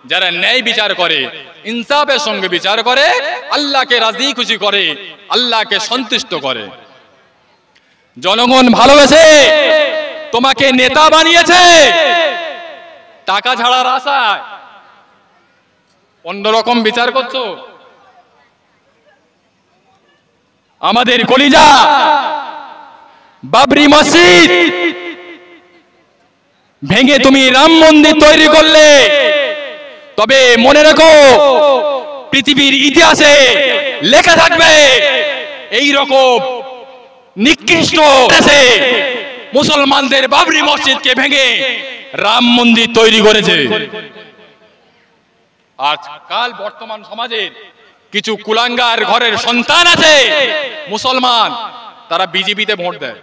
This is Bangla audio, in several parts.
যারা ন্যায় বিচার করে, ইনসাফের সঙ্গে বিচার করে, আল্লাহকে রাজি খুশি করে, আল্লাহকে সন্তুষ্ট করে। জনগণ ভালোবেসে তোমাকে নেতা বানিয়েছে টাকা ছাড়ার আশায়, অন্যরকম বিচার করছো। আমাদের কলিজা বাবরি মসজিদ ভেঙে তুমি রাম মন্দির তৈরি করলে, তবে মনে রেখো পৃথিবীর ইতিহাসে লেখা থাকবে এই রকম নিকৃষ্ট দেশে মুসলমানদের বাবরি মসজিদকে ভেঙে রাম মন্দির তৈরি করেছে। আজকাল বর্তমান সমাজের কিছু কুলাঙ্গার ঘরের সন্তান আছে মুসলমান, তারা বিজেপিতে ভোট দেয়।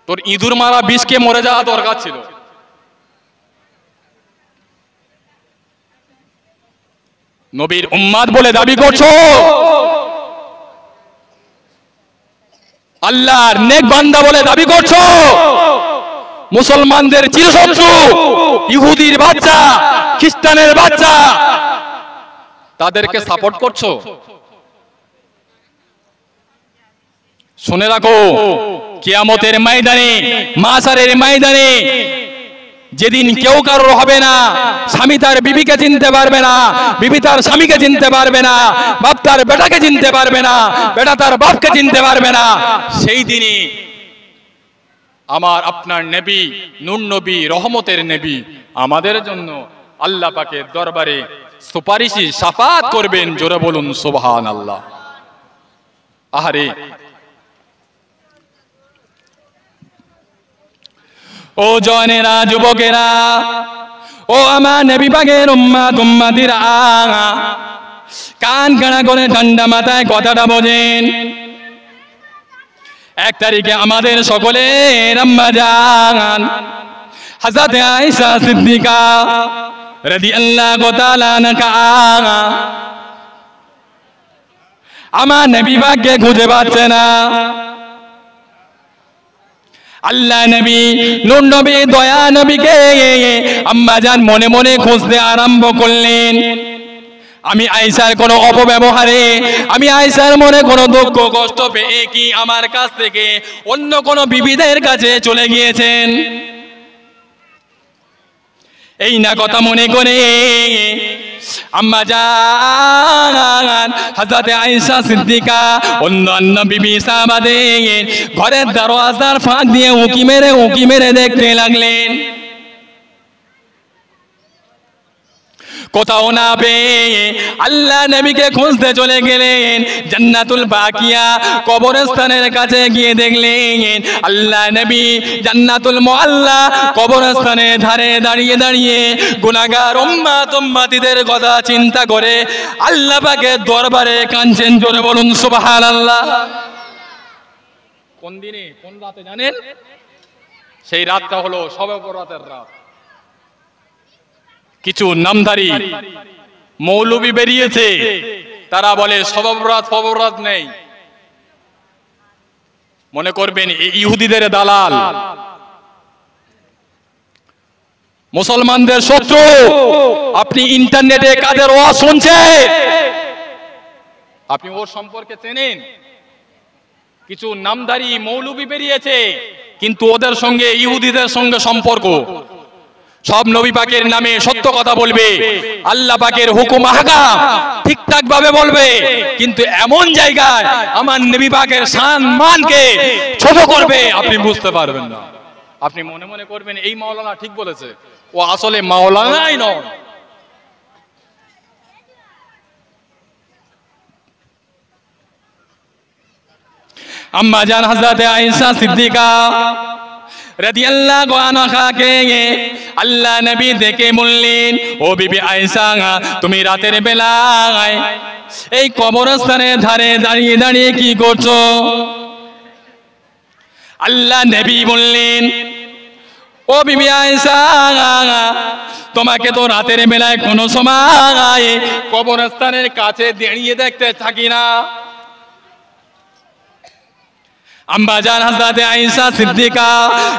তোর ইঁদুর মারা বিষকে মরে যাওয়া দরকার ছিল। নবীর উম্মাদ বলে দাবি করছো, আল্লাহর নেক বান্দা বলে দাবি করছো, মুসলমানদের চিরশত্রু ইহুদির বাচ্চা, খ্রিস্টানের বাচ্চা, তাদেরকে সাপোর্ট করছো। শুনে রাখো, কিয়ামতের ময়দানে, মাশারের ময়দানে যেদিন কেউ কারোর হবে না, স্বামী তার বিবিকে চিনতে পারবে না, বিবি তার স্বামীকে চিনতে পারবে না, বাপ তার বেটাকে চিনতে পারবে না, বেটা তার বাপকে চিনতে পারবে না, সেই দিনে আমার আপনার নবী, নূর নবী, রহমতের নবী আমাদের জন্য আল্লাহ পাকের দরবারে সুপারিশি শাফাত করবেন। জোরে বলুন সুবহানাল্লাহ। আহারে, ও জওয়ানেরা, যুবকেরা, ও আমার নবী পাকের উম্মত উম্মতিরা, কান কানা করে ঠান্ডা মাথায় কথাটা বোঝেন। 1 তারিখে আমাদের সকলের আম্মা জান হযরত আয়েশা সিদ্দিকা রাদিয়াল্লাহু তাআলা আনহা আমার নবী পাককে খুঁজে পাচ্ছে না। আল্লাহ নবী, নূর নবী, দয়া নবীকে আম্মা জান মনে মনে খুঁজতে আরম্ভ করলেন। আমি আয়েশার কোনো অপব্যবহারে, আমি আয়েশার মনে কোনো দুঃখ কষ্ট পেয়ে কি আমার কাছ থেকে অন্য কোনো বিবিদের কাছে চলে গিয়েছেন? এই না কথা মনে করে আম্মা জান হযরত আয়েশা সিদ্দিকা অন্যান্য বিবি সাহাবাদের ঘরের দরওয়াজার ফাঁক দিয়ে উঁকি মেরে দেখতে লাগলেন। কোথাও না পেয়ে আল্লাহ নবীকে খুঁজতে চলে গেলেন জান্নাতুল বাকিয়া কবরস্থানের কাছে গিয়ে দেখলেন আল্লাহ নবী জান্নাতুল মুআল্লা কবরস্থানের ধারে দাঁড়িয়ে দাঁড়িয়ে গুনাহগার উম্মত উম্মতিদের কথা চিন্তা করে আল্লাহ পাকের দরবারে কাঁদছেন। জোরে বলুন সুবহানাল্লাহ। কোন দিনে, কোন রাতে জানেন? সেই রাতটা হলো শবে বরাতের রাত। কিছু নামধারী মৌলবী বেরিয়েছে, তারা বলে শবে বরাত ফবে বরাত নেই। মনে করবেন এই ইহুদিদের দালাল, মুসলমানদের শত্রু। আপনি ইন্টারনেটে কাদের ওয়াজ শুনছেন? আপনি ওর সম্পর্কে চেনেন? কিছু নামধারী মৌলবী বেরিয়েছে, কিন্তু ওদের সঙ্গে ইহুদিদের সঙ্গে সম্পর্ক। সব নবী পাকের নামে সত্য কথা বলবে, আল্লাহ পাকের হুকুম আহকাম ঠিকঠাক ভাবে বলবে, কিন্তু এমন জায়গায় আমার নবী পাকের শান মানকে ছোট করবে, আপনি বুঝতে পারবেন না। আপনি মনে মনে করবেন এই মাওলানা ঠিক বলেছে, ও আসলে মাওলানাই নয়। আম্মা জান হযরত আয়েশা সিদ্দিকা রাদিয়াল্লাহু আনহাকে আল্লাহ নবী দেখে বললেন, ও বিবি আয়েশা, তুমি রাতের বেলায় এই কবরস্থানের ধারে দাঁড়িয়ে দাঁড়িয়ে কি করছো? আল্লাহ নবী বললেন, ও বিবি আয়েশা, তোমাকে তো রাতের বেলায় কোনো সময় কবরস্থানের কাছে দাঁড়িয়ে দেখতে থাকি না। আম্মা জান হযরত আয়েশা সিদ্দিকা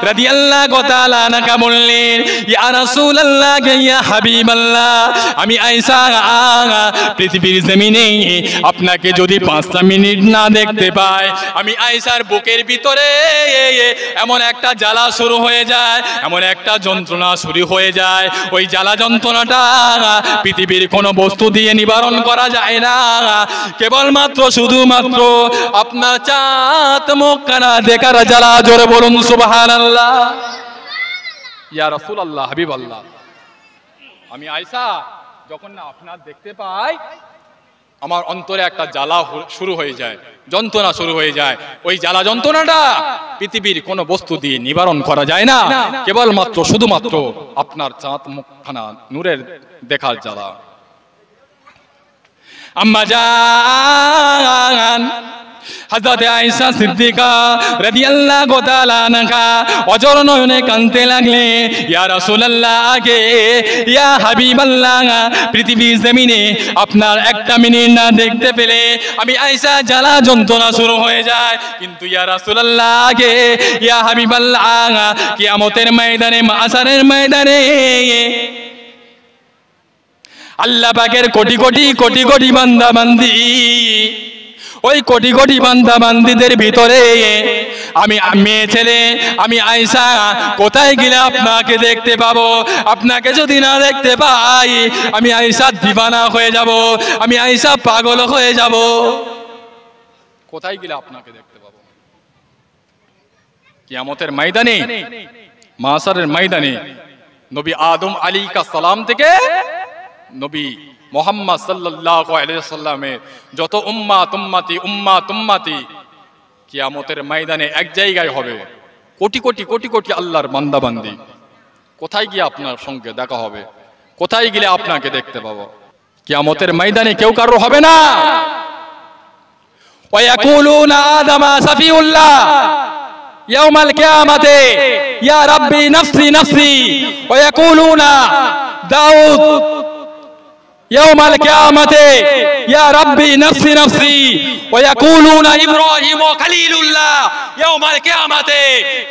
রাদিয়াল্লাহু তাআলা আনহা বললেন, ইয়া রাসূলুল্লাহ ইয়া হাবিবাল্লাহ, আমি আয়েশা পৃথিবীর জমিনে আপনাকে যদি 5টা মিনিট না দেখতে পাই, আমি আয়েশার বুকের ভিতরে এমন একটা জ্বালা শুরু হয়ে যায়, এমন একটা যন্ত্রণা শুরু হয়ে যায়, ওই জ্বালা যন্ত্রণাটা পৃথিবীর কোনো বস্তু দিয়ে নিবারণ করা যায় না, কেবলমাত্র শুধুমাত্র আপনার চাঁদ মুখখানা দেখার জ্বালা। জোরে বলুন সুবহানাল্লাহ। ইয়া রাসূলুল্লাহ, হাবিবাল্লাহ, আমি আয়েশা যখন না আপনার দেখতে পাই, আমার অন্তরে একটা জ্বালা শুরু হয়ে যায়, যন্ত্রণা শুরু হয়ে যায়। ওই জ্বালা যন্ত্রণাটা পৃথিবীর কোনো বস্তু দিয়ে নিবারণ করা যায় না, কেবলমাত্র শুধুমাত্র আপনার চাঁদ মুখখানা নূরের দেখার জ্বালা। আম্মা জান হযরত আয়েশা সিদ্দিকা রাদিয়াল্লাহু তাআলা আনহা অজর নয়নে কাঁদতে লাগলে, ইয়া রাসূলুল্লাহ কে ইয়া হাবিবাল্লাহ, পৃথিবীর জমিনে আপনার একটা মিনিট না দেখতে পেলে আমি আয়েশা জ্বালা যন্ত্রণা শুরু হয়ে যায়। কিন্তু ইয়া রাসূলুল্লাহ কে ইয়া হাবিবাল্লাহ, কিয়ামতের ময়দানে, মাশারের ময়দানে আল্লাহ পাকের কোটি কোটি কোটি কোটি বান্দা বান্দি, ওই কোটি কোটি বান্দা বান্দিদের ভিতরে আমি মেয়ে ছেলে, আমি আয়েশা কোথায় গেলে আপনাকে দেখতে পাবো? আপনাকে যদি না দেখতে পাই আমি আয়েশা দিবানা হয়ে যাব, আমি আয়েশা পাগল হয়ে যাব। কোথায় গেলে আপনাকে দেখতে পাবো? কিয়ামতের ময়দানে, মাশারের ময়দানে নবী আদম আলাইহিস সালাম থেকে নবী মুহাম্মদ সাল্লাল্লাহু আলাইহি ওয়াসাল্লামের যত উম্মতি কিয়ামতের ময়দানে এক জায়গায় হবে, কোটি কোটি কোটি কোটি আল্লাহর বান্দা বান্দি। কোথায় গিয়ে আপনার সঙ্গে দেখা হবে? কোথায় গেলে আপনাকে দেখতে পাবো? কিয়ামতের ময়দানে কেউ কারো হবে না। ওয়া ইয়াকুলুনা আদামা সাফিউল্লাহ ইয়াউমাল কিয়ামাতে ইয়া রাব্বি নাফসি নাফসি, ওয়া ইয়াকুলুনা দাউদ يوم القيامة يا ربي نفسي نفسي، ويقولون إبراهيم خليل الله يوم القيامة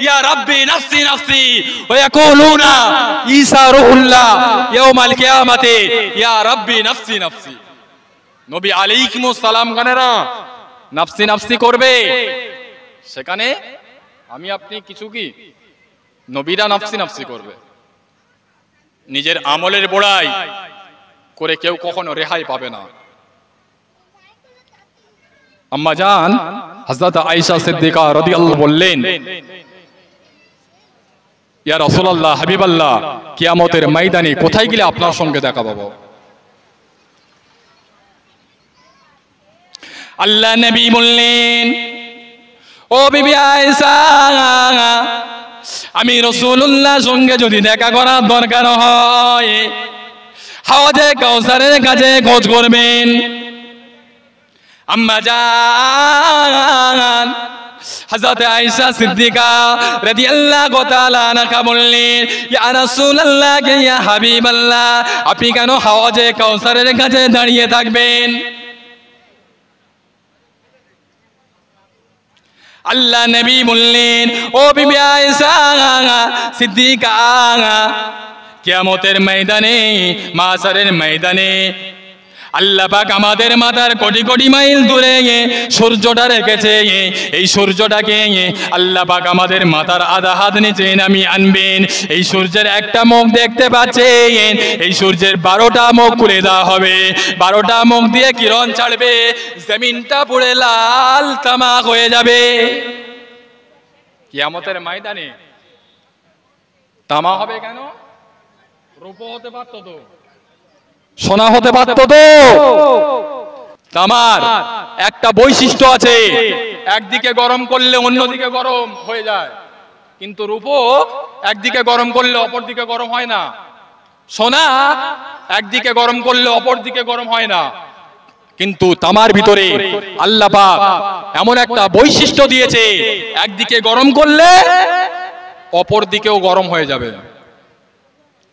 يا ربي نفسي نفسي، ويقولون عيسى روح الله يوم القيامة يا ربي نفسي نفسي। নবী আলাইহিস সালাম গানেরা নাফসি নাফসি করবে, সেখানে আমি আপনি কিছু কি? নবীরা নাফসি নাফসি করবে। নিজের আমলের বড়াই করে কেউ কখনো রেহাই পাবে না। আম্মা জান হযরত আয়েশা সিদ্দিকা রাদিয়াল্লাহু বললেন, ইয়া রাসূলুল্লাহ, হাবিবাল্লাহ, কিয়ামতের ময়দানে কোথায় গেলে আপনার সঙ্গে দেখা পাবো? আল্লাহ নবী বললেন, ও বিবি আয়েশা, আমি রাসূলুল্লাহর সঙ্গে যদি দেখা করার দরকার হয় হাওজে কাউসারের কাছে খোঁজ করবেন। আম্মা জান হযরত আয়েশা সিদ্দিকা রাদিয়াল্লাহু তাআলা আনহা বললেন, ইয়া রাসূলুল্লাহ ইয়া হাবিবাল্লাহ, আপনি কেন হাওজে কাউসারের কাছে দাঁড়িয়ে থাকবেন? আল্লাহ নবী বললেন, ও বিবি আয়েশা সিদ্দিকা, কিয়ামতের ময়দানে, মাশারের ময়দানে আল্লাহ পাক আমাদের মাথার কোটি কোটি মাইল দূরে সূর্যটা রেখেছে। এই সূর্যটাকে আল্লাহ পাক আমাদের মাথার আধা হাত নিচে নামিয়ে আনবেন। এই সূর্যের একটা মুখ দেখতে পাচ্ছেন, এই সূর্যের 12টা মুখ খুলে দেওয়া হবে। 12টা মুখ দিয়ে কিরণ ছাড়বে, জমিনটা পুড়ে লাল তামাক হয়ে যাবে। কিয়ামতের ময়দানে তামা হবে কেন? রূপো হতে পারতো তো, সোনা হতে পারতো তো। তামার একটা বৈশিষ্ট্য আছে, একদিকে গরম করলে অন্যদিকে গরম হয়ে যায়, কিন্তু রূপো একদিকে গরম করলে অপর দিকে গরম হয় না। সোনা একদিকে গরম করলে অপর দিকে গরম হয় না, কিন্তু তামার ভিতরে আল্লাহ পাক এমন একটা বৈশিষ্ট্য দিয়েছে, একদিকে গরম করলে অপর দিকেও গরম হয়ে যাবে।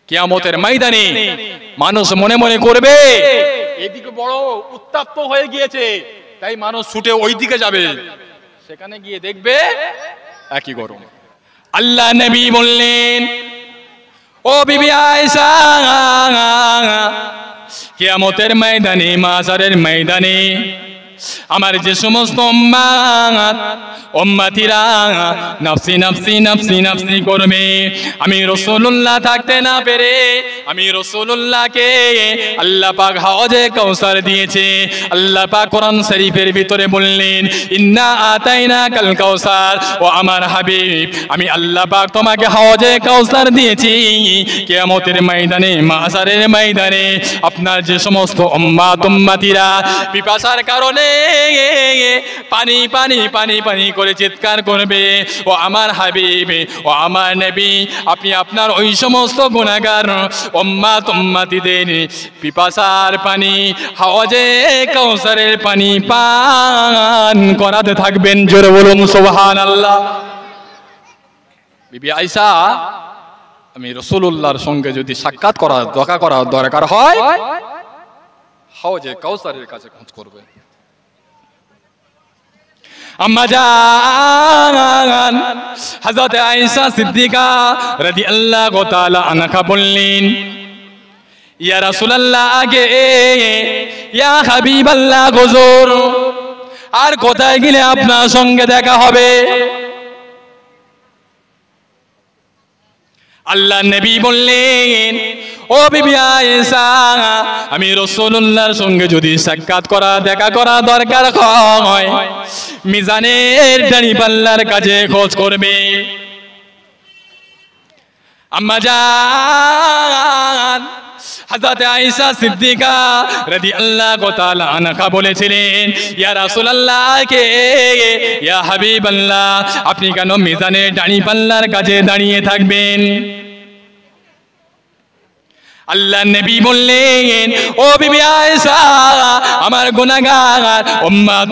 কিয়ামতের ময়দানে মানুষ মনে মনে করবে এদিকে বড় উত্তপ্ত হয়ে গিয়েছে, তাই মানুষ ছুটে ওই দিকে যাবে। সেখানে গিয়ে দেখবে একই গরম। আল্লাহ নবী বললেন, ও বিবি আয়েশা, কিয়ামতের ময়দানে, মাশারের ময়দানে আমার যে সমস্ত উম্মতিরা নফসি নফসি নফসি নফসি করবে, আমি রাসূলুল্লাহ থাকতে না পেরে আমি রাসূলুল্লাহকে আল্লাহ পাক হাওজে কাউসার দিয়েছে। আল্লাহ পাক কোরআন শরীফের ভিতরে বললেন, ইন্না আতাইনাকাল কাউসার, ও আমার হাবিব, আমি আল্লাহ পাক তোমাকে হাওজে কাউসার দিয়েছি। কিয়ামতের ময়দানে, মাশারের ময়দানে আপনার যে সমস্ত উম্মতিরা পিপাসার কারণে পানি পানি পানি পানি করে চিৎকার করবে, ও আমার হাবিব, ও আমার নবী, আপনি আপনার ওই সমস্ত গুনাহগার উম্মতিদের পিপাসার পানি, হাওজে কাউসারের পানি পান করাতে থাকবেন। জোরে বলুন সুবহানাল্লাহ। বিবি আয়েশা, আমি রাসূলুল্লাহর সঙ্গে যদি সাক্ষাৎ করার দরকার হয়, হাওজে কাউসারের কাছে খোঁজ করবে। আম্মা জান হযরত আয়েশা সিদ্দিকা রাদিয়াল্লাহু তাআলা আনহা বললেন, ইয়া রাসূলুল্লাহ আগে, ইয়া হাবিবাল্লাহ হুজুর, আর কোথায় গেলে আপনার সঙ্গে দেখা হবে? আল্লাহ নবী বললেন, ও বিবি আয়েশা, আমি রাসূলুল্লাহর সঙ্গে যদি সাক্ষাৎ করা দেখা করা দরকার হয়, মিজানের দাঁড়িপাল্লার কাছে খোঁজ করবে। আম্মা জান হযরত আয়েশা সিদ্দিকা রাদিয়াল্লাহু তাআলা আনহা বলেছিলেন, ইয়া রাসূলুল্লাহ কে, ইয়া হাবিবাল্লাহ, আপনি কেন মিজানের দাঁড়িপাল্লার কাছে দাঁড়িয়ে থাকবেন? আল্লাহ নবী বললেন, ও বিবি আয়েশা, আমার গুনাহগার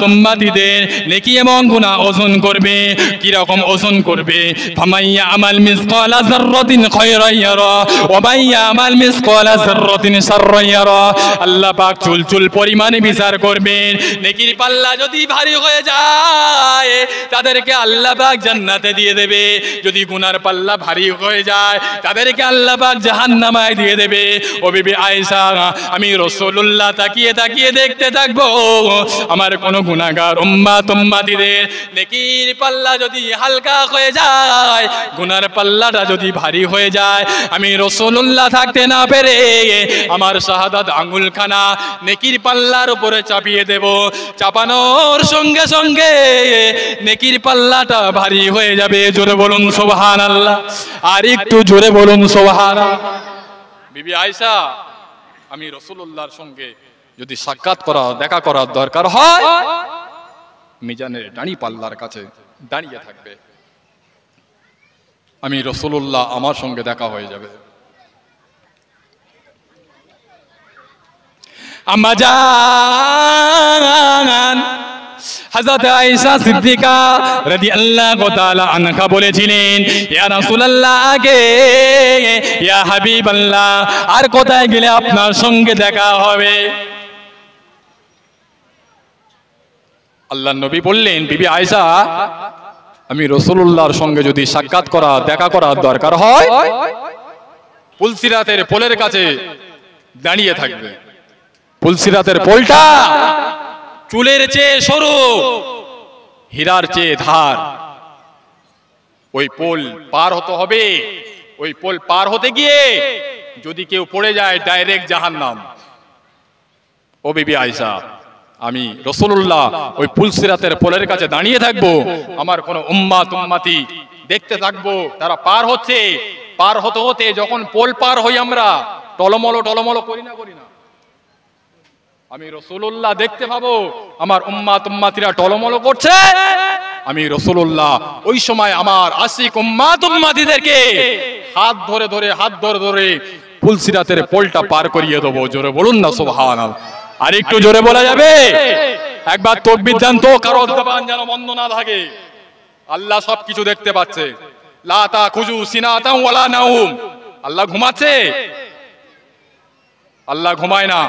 উম্মতিদের নেকি এবং গুনাহ ওজন করবে। কি রকম ওজন করবে? ফামাইয়া আমাল মিসকালা যাররাতিন খায়রান ইয়ারা ওয়া মাইয়া আমাল মিসকালা যাররাতিন শাররান ইয়ারা। আল্লাহ পাক চুল পরিমাণে বিচার করবেন। নেকির পাল্লা যদি ভারী হয়ে যায়, তাদেরকে আল্লাহ পাক জান্নাতে দিয়ে দেবে। যদি গুনার পাল্লা ভারী হয়ে যায়, তাদেরকে আল্লাহ পাক জাহান্নামায় দিয়ে দেবে। ও বিবি আয়েশা, আমি রাসূলুল্লাহ তাকিয়ে তাকিয়ে দেখতে থাকবো, আমার কোন গুনাহগার উম্মতিদের নেকির পাল্লা যদি হালকা হয়ে যায়, গুনার পাল্লাটা যদি ভারী হয়ে যায়, আমি রাসূলুল্লাহ থাকতে না পেরে আমার শাহাদাত আঙ্গুলখানা নেকির পাল্লার উপরে চাপিয়ে দেব। চাপানোর সঙ্গে সঙ্গে নেকির পাল্লাটা ভারী হয়ে যাবে। জোরে বলুন সুবহানাল্লাহ। আর একটু জোরে বলুন সুবহানাল্লাহ। বিবি আয়েশা, আমি রাসূলুল্লাহর সঙ্গে যদি সাক্ষাৎ করা দেখা করার দরকার হয়, মিজানের দাঁড়ি পাল্লার কাছে দাঁড়িয়ে থাকবে। আমি রাসূলুল্লাহ আমার সঙ্গে দেখা হয়ে যাবে। আম্মা জান হযরত আয়েশা সিদ্দিকা রাদিয়াল্লাহু তাআলা আনহা বলেছিলেন, ইয়া রাসূলুল্লাহ আগে, ইয়া হাবিবাল্লাহ, আর কোথায় গেলে আপনার সঙ্গে দেখা হবে? আল্লাহর নবী বললেন, বিবি আয়েশা, আমি রাসূলুল্লাহর সঙ্গে যদি সাক্ষাৎ করা দেখা করার দরকার হয়, পুলসিরাতের পোলের কাছে দাঁড়িয়ে থাকবে। পুলসিরাতের পোলটা চুলের চেয়ে সরু, হীরার চেয়ে ধার। ওই পোল পার হতে হবে। ওই পোল পার হতে গিয়ে যদি কেউ পড়ে যায়, ডাইরেক্ট জাহান্নাম। ও বিবি আয়েশা, আমি রাসূলুল্লাহ ওই পুলসিরাতের পোলের কাছে দাঁড়িয়ে থাকবো। আমার কোন উম্মতি দেখতে থাকবো, তারা পার হচ্ছে। পার হতে হতে যখন পোল পার হই, আমরা টলমলো করি না? আমি রাসূলুল্লাহ দেখতে পাবো আমার উম্মতিরা টলমলো করছে। আমি রাসূলুল্লাহ ওই সময় আমার আশিক উম্মতিদেরকে হাত ধরে ধরে পুলসিরাতের পোলটা পার করিয়ে দেবো। জোরে বলুন না সুবহানাল্লাহ। আর একটু জোরে বলা যাবে? একবার তাকবীর দেন তো, কারো জবান যেন বন্ধ না থাকে। আল্লাহ সবকিছু দেখতে পাচ্ছে। লা তাখুযু সিনাতান ওয়ালা নাউম। আল্লাহ ঘুমাচ্ছে? আল্লাহ ঘুমায় না।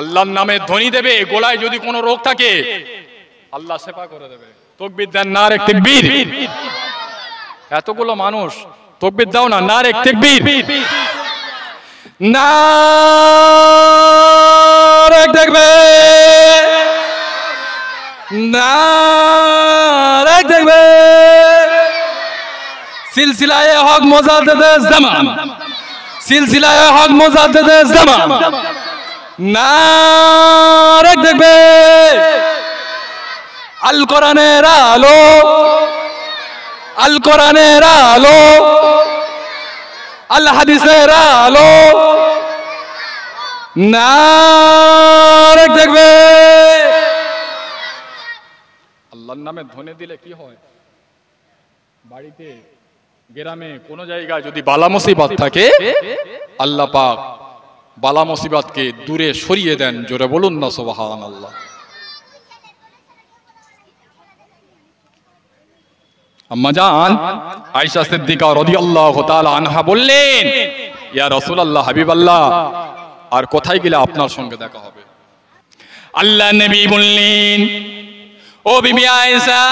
আল্লাহর নামে ধ্বনি দেবে, গলায় যদি কোনো রোগ থাকে আল্লাহ শেফা করে দেবে। তাকবীর দেন, নারে তাকবীর। এতগুলো মানুষ তাকবীর দাও না, নারে তাকবীর, নারে তাকবীর, নারে তাকবীর। সিলসিলায়ে হক মুজাদ্দিদে জামান, সিলসিলায়ে হক মুজাদ্দিদে জামান, নারে তাকবীর। আল কোরআনের আলো, আল কোরআনের আলো, আল হাদিসের আলো, নারে তাকবীর। আল্লাহর নামে ধ্বনি দিলে কি হয়? বাড়িতে, গ্রামে, কোন জায়গায় যদি বালা মুসিবত থাকে, আল্লাহ পাক বালা মুসিবতকে দূরে সরিয়ে দেন। জোরে বলুন না সুবহানাল্লাহ। আম্মা জান আয়েশা সিদ্দিকা রাদিয়াল্লাহু তাআলা আনহা বললেন, ইয়া রাসূলুল্লাহ, হাবিবাল্লাহ, আর কোথায় গেলে আপনার সঙ্গে দেখা হবে? আল্লাহ নবী বললেন, ও বিবি আয়েশা,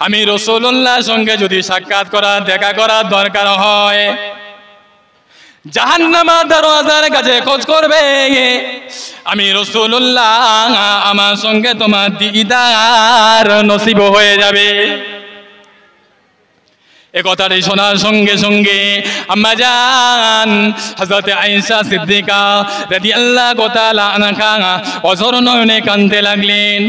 আমি রাসূলুল্লাহর সঙ্গে যদি সাক্ষাৎ করা, দেখা করার দরকার হয়, জাহান্নামের দরওয়াজার কাছে খোঁজ করবে। আমি রাসূলুল্লাহ, আমার সঙ্গে তোমার দিদার নসিব হয়ে যাবে। এ কথাটি শোনার সঙ্গে সঙ্গে আম্মা জান হযরত আয়েশা সিদ্দিকা রাদিয়াল্লাহু তাআলা আনহা অঝর নয়নে কাঁদতে লাগলেন।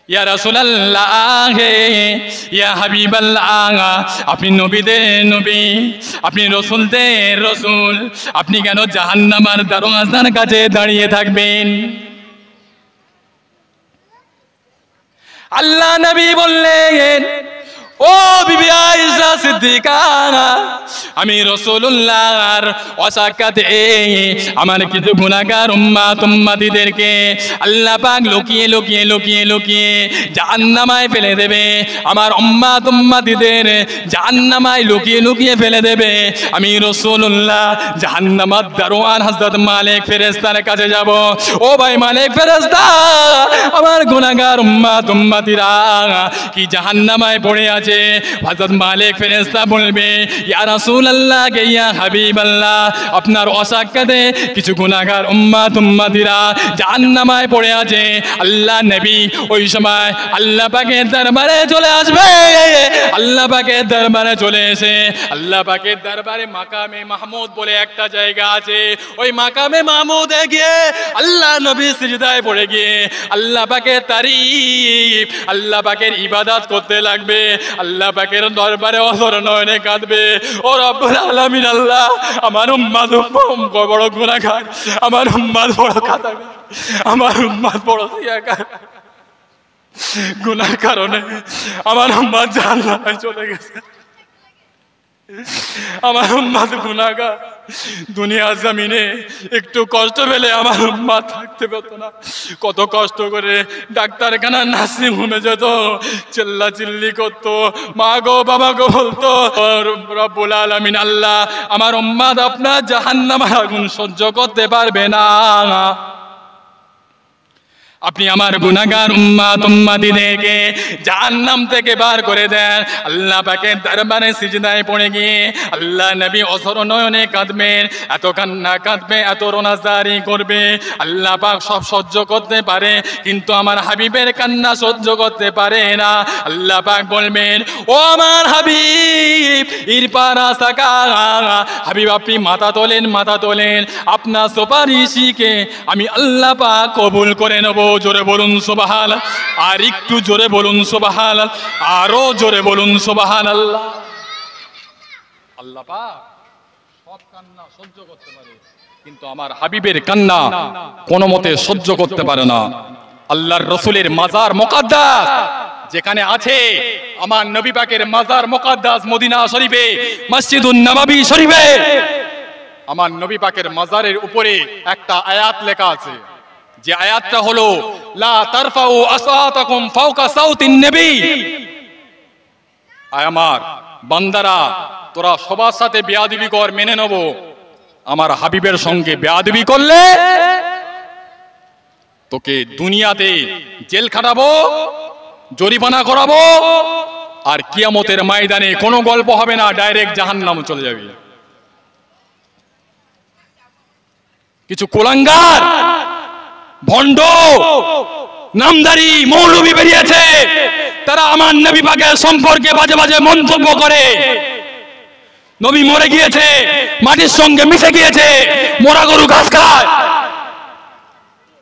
ইয়া রাসূলুল্লাহ, ইয়া হাবিবাল্লাহ, আপনি নবীদের নবী, আপনি রাসূলদের রাসূল, আপনি কেন জাহান্নামের দরওয়াজার কাছে দাঁড়িয়ে থাকবেন? আল্লাহ নবী বললেন, ও বিবি আয়েশা সিদ্দিকা, আমি রাসূলুল্লাহর অসাক্ষাতে আমার কিছু গুনাহগার উম্মত উম্মতিদেরকে আল্লাহ পাক লুকিয়ে লুকিয়ে লুকিয়ে লুকিয়ে জাহান্নামায় ফেলে দেবে। আমার উম্মত উম্মতিদের জাহান্নামায় লুকিয়ে লুকিয়ে ফেলে দেবে। আমি রাসূলুল্লাহ জাহান্নামের দারোয়ান হযরত মালিক ফেরেশতার কাছে যাব। ও ভাই মালিক ফেরেশতা, আমার গুনাহগার উম্মত উম্মতিরা কি জাহান্নামায় পড়ে আছে। হযরত মালিক ফেরেশতা বলবে, ইয়া রাসূলুল্লাহ, ইয়া হাবিবাল্লাহ, আপনার অসাক্ষাতে কিছু গুনাহগার উম্মত উম্মতিরা জাহান্নামায় পড়ে আছে। আল্লাহ নবী ওই সময় আল্লাহ পাকের দরবারে চলে আসবে। আল্লাহ পাকের দরবারে চলে এসে আল্লাহ পাকের দরবারে মাকামে মাহমুদ বলে একটা জায়গা আছে। ওই মাকামে মাহমুদে গিয়ে আল্লাহ নবী সিজদায় পড়ে গিয়ে আল্লাহ পাকের তারিফ, আল্লাহ পাকের ইবাদত করতে লাগবে। আল্লাহ পাকের দরবারে অঝর নয়নে কাঁদবে, ও রব্বুল আলামিন, আল্লাহ, আমার উম্মত বড় গুনাহগার, আমার উম্মত বড় খাতাগার, আমার উম্মত বড় সিয়াকার, গুনার কারণে আমার উম্মত জাহান্নামে চলে গেছে। আমার উম্মত গুনাহগার, দুনিয়ার জমিনে একটু কষ্ট পেলে আমার উম্মত থাকতে পেত না। কত কষ্ট করে ডাক্তারখানা নার্সিং হোমে যেত, চিল্লা চিল্লি করতো, মা গো বাবা গো বলতো। রব্বুল আলামিন, আল্লাহ, আমার উম্মত আপনার জাহান্নামের আগুন সহ্য করতে পারবে না। আপনি আমার গুনাহগার উম্মত উম্মতিদেরকে জাহান্নাম থেকে বার করে দেন। আল্লাহ পাকের দরবারে সিজদায় পড়ে গিয়ে আল্লাহ নবী অঝর নয়নে কাঁদবেন, এত কান্না কাঁদবে, এত রোনাজারি করবে। আল্লাহ পাক সব সহ্য করতে পারে, কিন্তু আমার হাবিবের কান্না সহ্য করতে পারে না। আল্লাহ পাক বলবেন, ও আমার হাবিব, ইরপারা সাকা, হাবিব আপনি মাথা তোলেন, মাথা তোলেন, আপনার সুপারিশকে আমি আল্লাহ পাক কবুল করে নেব। জোরে বলুন সুবহানাল্লাহ, আর একটু জোরে বলুন সুবহানাল্লাহ, আরো জোরে বলুন সুবহানাল্লাহ। আল্লাহ পাক সব কান্না সহ্য করতে পারে, কিন্তু আমার হাবিবের কান্না কোনো মতে সহ্য করতে পারে না। আল্লাহর রাসূলের মাজার মুকদ্দাস যেখানে আছে, আমার নবী পাকের মাজার মুকদ্দাস মদিনা শরীফে, মসজিদুন নববী শরীফে, আমার নবী পাকের মাজারের উপরে একটা আয়াত লেখা আছে, যে আয়াতটা হলো, লা তারফাউ আসওয়াতাকুম ফাওকা সাউতিন নবী। আয় আমার বান্দারা, তোরা সবার সাথে বেয়াদবি কর, মেনে নেব। আমার হাবিবের সঙ্গে বেয়াদবি করলে তোকে দুনিয়াতে জেল খাটাবো, জরিমানা করাবো, আর কিয়ামতের ময়দানে কোনো গল্প হবে না, ডাইরেক্ট জাহান্নামে চলে যাবি। কিছু কুলাঙ্গার, ভণ্ড, নামদারি মৌলবি বেরিয়েছে, তারা আমার নবী পাকের সম্পর্কে বাজে বাজে মন্তব্য করে। নবী মরে গিয়েছে, মাটির সঙ্গে মিশে গিয়েছে, মোরা গরু ঘাস খায়।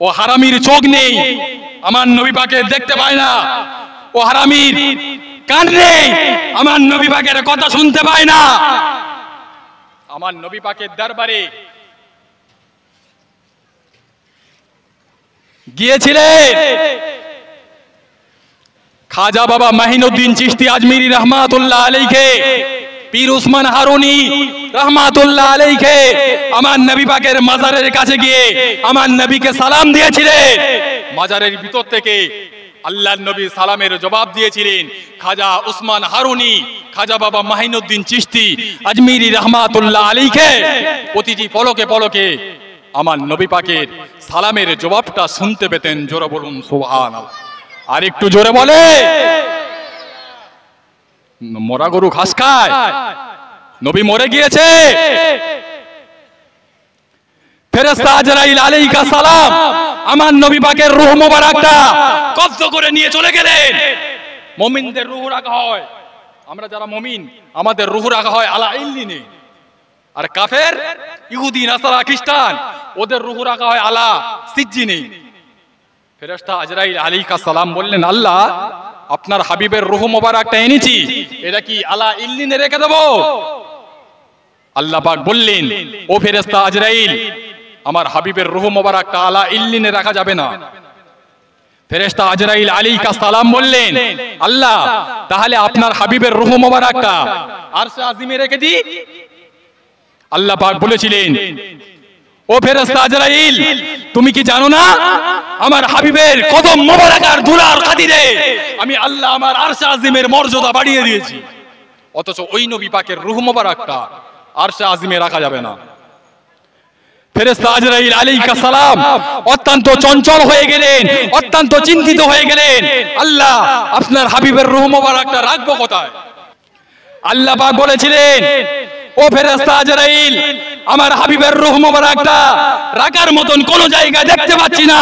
ও হারামির চোখ নেই, আমার নবী পাকে দেখতে পায় না। ও হারামির কান নেই, আমার নবী পাকের কথা শুনতে পায় না। আমার নবী পাকের দরবারে গিয়েছিলেন খাজা বাবা মাহিনুদ্দিন চিশতি আজমিরি রহমাতুল্লাহ আলাইহি, পীর উসমান হারুনি রহমাতুল্লাহ আলাইহি আমার নবী পাকের মাজারের কাছে গিয়ে আমার নবীকে সালাম দিয়েছিলেন। মাজারের ভিতর থেকে আল্লাহর নবী সালামের জবাব দিয়েছিলেন। খাজা উসমান হারুনি, খাজা বাবা মাহিনুদ্দিন চিশতি আজমিরি রহমাতুল্লাহ আলাইহি প্রতিটি পলকে পলকে আমার নবী পাকের সালামের জবাবটা শুনতে পেতেন। জোরে বলুন সুবহানাল্লাহ। আর একটু জোরে বলে, মরা গরু ঘাস খায়, নবী মরে গিয়েছে। ফেরেশতা আজরাইল আলাইহিস সালাম আমার নবী পাকের রূহ মোবারকটা কব্জ করে নিয়ে চলে গেলেন। মুমিনদের রূহ রাখা হয়, আমরা যারা মুমিন আমাদের রূহ রাখা হয় আলা ইল্লিনে, আর কাফের ইহুদি নাসারা খ্রিস্টান ওদের রূহ রাখা হয় আলা সিজ্জিনে। ফেরেশতা আজরাইল আলাইহিস সালাম বললেন, আল্লাহ আপনার হাবিবের রূহ মোবারকটা এনেছি, এটা কি আলা ইল্লিনে রেখে দেব? আল্লাহ পাক বললেন, ও ফেরেশতা আজরাইল, আমার হাবিবের রূহ মোবারকটা আলা ইল্লিনে রাখা যাবে না। ফেরেশতা আজরাইল আলাইহিস সালাম বললেন, আল্লাহ তাহলে আপনার হাবিবের রূহ মোবারকটা আরশে আজিমে রেখে দিই। আল্লাহ পাক বলেছিলেন, ও ফেরেশতা আজরাইল, তুমি কি জানো না আমার হাবিবের কদম মোবারকের ধুলার খাতিরে আমি আল্লাহ আমার আরশে আজিমের মর্যাদা বাড়িয়ে দিয়েছি, অথচ ওই নবী পাকের রূহ মোবারকটা আরশে আজিমে রাখা যাবে না। ফেরেশতা আজরাইল আলাইহিস সালাম অত্যন্ত চঞ্চল হয়ে গেলেন, অত্যন্ত চিন্তিত হয়ে গেলেন। আল্লাহ আপনার হাবিবের রূহ মোবারকটা রাখবো কোথায়? আল্লাহ পাক বলেছিলেন, ও ফেরেশতা আজরাইল, আমার হাবিবের রূহ মোবারকটা রাখার মতন কোন জায়গা দেখতে পাচ্ছি না।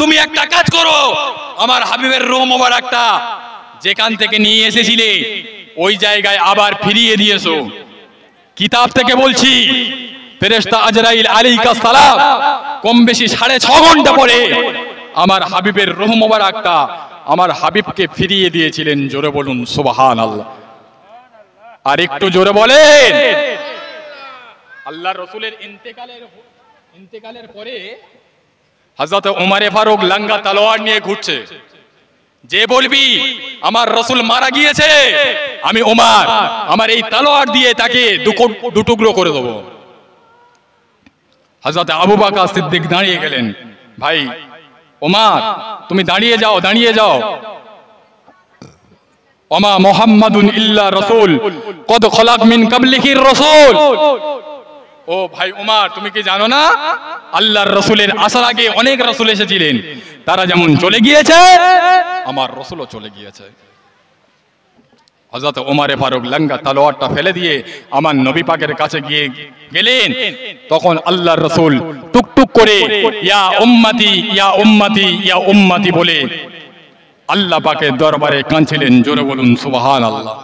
তুমি একটা কাজ করো, আমার হাবিবের রূহ মোবারকটা যেখান থেকে নিয়ে এসেছিলে ওই জায়গায় আবার ফিরিয়ে দিয়েছো। কিতাব থেকে বলছি, ফেরেশতা আজরাইল আলাইহিস সালাম কম বেশি 6.5 ঘন্টা পরে আমার হাবিবের রূহ মোবারকটা আমার হাবিবকে ফিরিয়ে দিয়েছিলেন। জোরে বলুন সুবহানাল্লাহ। আর একটু জোরে বলেন। আল্লাহর রাসূলের ইন্তেকালের পরে হযরত ওমরে ফারুক লাঙ্গা তলোয়ার নিয়ে ঘুরছে। যে বলবি আমার রাসূল মারা গিয়েছে, আমি ওমর আমার এই তলোয়ার দিয়ে তাকে দুটুকরো করে দেব। হযরত আবু বকর সিদ্দিক দাঁড়িয়ে গেলেন, ভাই ওমর তুমি দাঁড়িয়ে যাও, দাঁড়িয়ে যাও। ওমা মুহাম্মাদুন ইল্লা রাসূল কদ খলাক মিন ক্বাবলিহির রাসূল। ও ভাই ওমর, তুমি কি জানো না আল্লাহর রাসূলের আসার আগে অনেক রাসূল এসেছিলেন, তারা যেমন চলে গিয়েছে আমার রাসূলও চলে গিয়েছে। হযরত ওমর ফারুক লাঙ্গা তলোয়ারটা ফেলে দিয়ে আমার নবী পাকের কাছে গিয়ে গেলেন। তখন আল্লাহর রাসূল টুকটুক করে ইয়া উম্মতি ইয়া উম্মতি ইয়া উম্মতি বলে আল্লাহ পাকের দরবারে কাঁদছিলেন। জোরে বলুন সুবহানাল্লাহ।